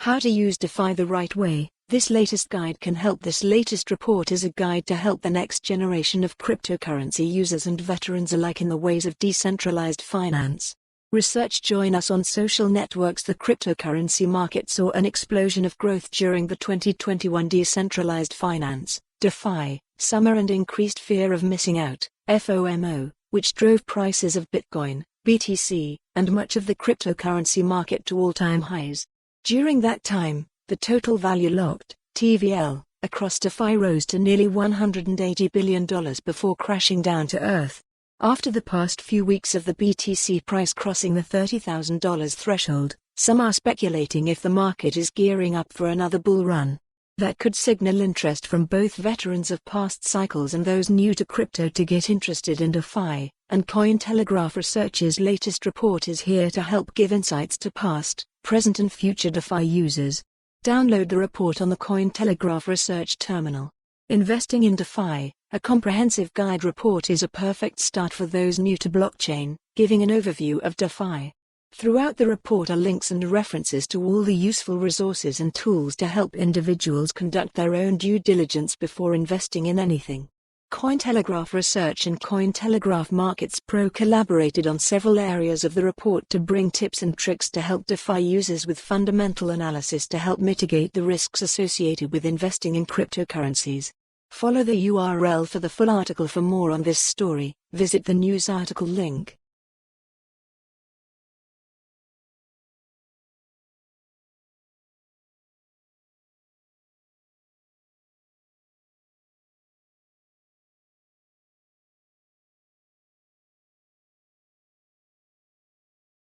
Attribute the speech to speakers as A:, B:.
A: How to use DeFi the right way. This latest guide can help. This latest report is a guide to help the next generation of cryptocurrency users and veterans alike in the ways of decentralized finance. Research. Join us on social networks. The cryptocurrency market saw an explosion of growth during the 2021 decentralized finance DeFi summer and increased fear of missing out FOMO, which drove prices of Bitcoin, BTC, and much of the cryptocurrency market to all-time highs. During that time, the total value locked (TVL) across DeFi rose to nearly $180 billion before crashing down to earth. After the past few weeks of the BTC price crossing the $30,000 threshold, some are speculating if the market is gearing up for another bull run. That could signal interest from both veterans of past cycles and those new to crypto to get interested in DeFi, and Cointelegraph Research's latest report is here to help give insights to past, present and future DeFi users. Download the report on the Cointelegraph Research terminal. Investing in DeFi, a comprehensive guide report is a perfect start for those new to blockchain, giving an overview of DeFi. Throughout the report are links and references to all the useful resources and tools to help individuals conduct their own due diligence before investing in anything. Cointelegraph Research and Cointelegraph Markets Pro collaborated on several areas of the report to bring tips and tricks to help DeFi users with fundamental analysis to help mitigate the risks associated with investing in cryptocurrencies. Follow the URL for the full article. For more on this story, visit the news article link.